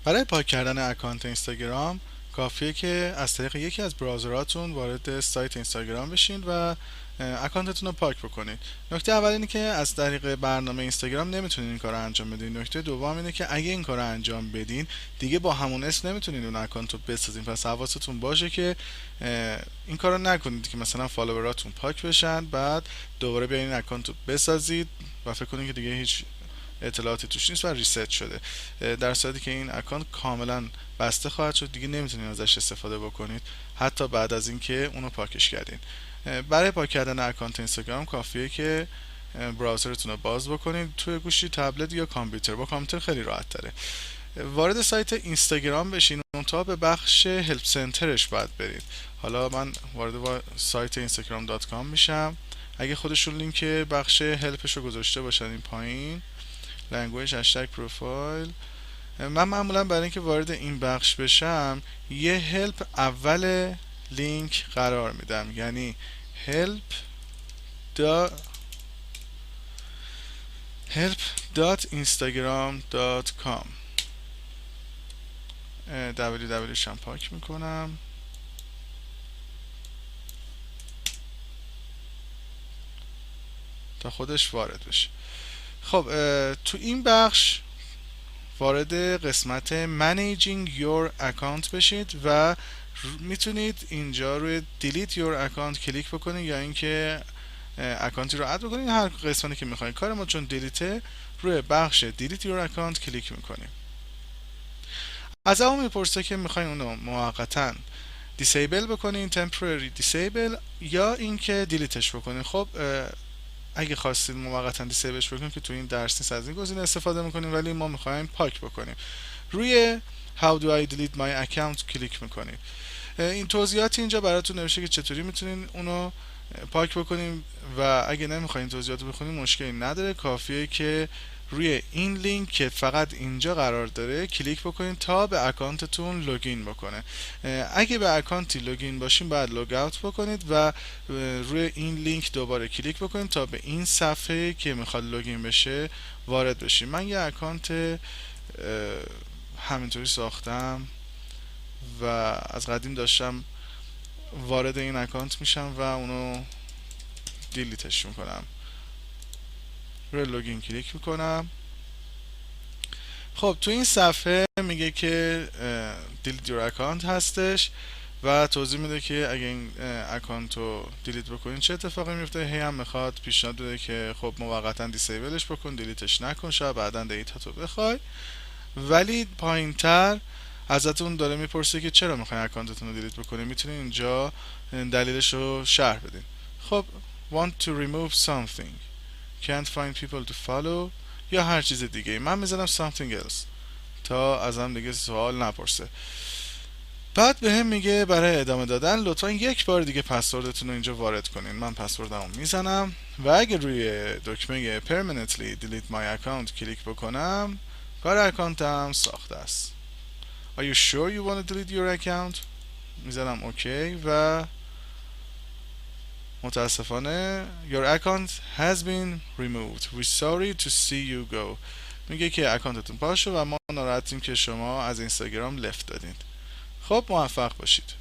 برای پاک کردن اکانت اینستاگرام کافیه که از طریق یکی از براوزراتون وارد سایت اینستاگرام بشین و اکانتتون رو پاک بکنید. نکته اول اینه که از طریق برنامه اینستاگرام نمیتونین این کار رو انجام بدین. نکته دوم اینه که اگه این کار رو انجام بدین دیگه با همون اسم نمیتونین اون اکانت رو بسازین. پس حواستون باشه که این کار رو نکنید که مثلا فالووراتون پاک بشن بعد دوباره بیاین این اکانت رو بسازید و فکر کنید که دیگه هیچ اطلاعاتی توش نیست و ریست شده، در صورتی که این اکانت کاملا بسته خواهد شد، دیگه نمیتونید ازش استفاده بکنید حتی بعد از اینکه اونو پاکش کردین. برای پاک کردن اکانت اینستاگرام کافیه که براوزرتون رو باز بکنید توی گوشی، تبلت یا کامپیوتر. با کامپیوتر خیلی راحت تره. وارد سایت اینستاگرام بشین، اونتا به بخش هلپ سنترش باید برید. حالا من وارد سایت instagram.com میشم. اگه خودشون لینک بخش هلپش رو گذاشته باشن این پایین، لنگویج هشتگ پروفایل، من معمولا برای اینکه وارد این بخش بشم یه هلپ اول لینک قرار میدم، یعنی help.instagram.com. www شم پاک میکنم تا خودش وارد بشه. خب تو این بخش وارد قسمت Managing Your Account بشید و میتونید اینجا روی Delete Your Account کلیک بکنید یا اینکه اکانتی رو اد بکنید، هر قسمتی که میخواید. کار ما چون دیلیته روی بخش Delete Your Account کلیک میکنیم. از اون میپرسه که میخواین اونو موقتا دیسیبل بکنین، temporary disable، یا اینکه دیلیتش بکنین. خب اگه خواستید موقتا دیسیبلش بکنیم که تو این درس نیست از این گزینه استفاده میکنیم، ولی ما میخوایم پاک بکنیم. روی How do I delete my account کلیک میکنیم. این توضیحات اینجا براتون نوشته که چطوری میتونین اونو پاک بکنیم و اگه نمیخواین توضیحات رو بخونیم مشکلی نداره، کافیه که روی این لینک که فقط اینجا قرار داره کلیک بکنید تا به اکانتتون لوگین بکنه. اگه به اکانتی لوگین باشین بعد لوگ اوت بکنید و روی این لینک دوباره کلیک بکنید تا به این صفحه که میخواد لوگین بشه وارد بشین. من یه اکانت همینطوری ساختم و از قدیم داشتم وارد این اکانت میشم و اونو دیلیتش میکنم. روی لوگین کلیک میکنم. خب تو این صفحه میگه که دیلیت یور اکانت هستش و توضیح میده که اگه این اکانت رو دیلیت بکنین چه اتفاقی میفته. هی هم میخواد پیشنهاد بده که خب موقتا دیسیبلش بکن، دیلیتش نکن، شاید بعدا دیتاتو بخوای. ولی پایینتر ازتون داره میپرسه که چرا میخواین اکانتتون رو دیلیت بکنین. میتونین اینجا دلیلش رو شرح بدین. خب want to remove something, can't find people to follow، یا هر چیز دیگه. من میزنم something else تا ازم دیگه سوال نپرسه. بعد به هم میگه برای ادامه دادن لطفا یک بار دیگه پسوردتون رو اینجا وارد کنین. من پسوردمو میزنم و اگه روی دکمه permanently delete my account کلیک بکنم کار اکانتم ساخته است. Are you sure you want to delete your account؟ میزنم اوکی و متاسفانه your account has been removed. We're sorry to see you go. میگه که اکانتتون پاک شد و ما ناراحتیم که شما از اینستاگرام لفت دادین. خب موفق باشید.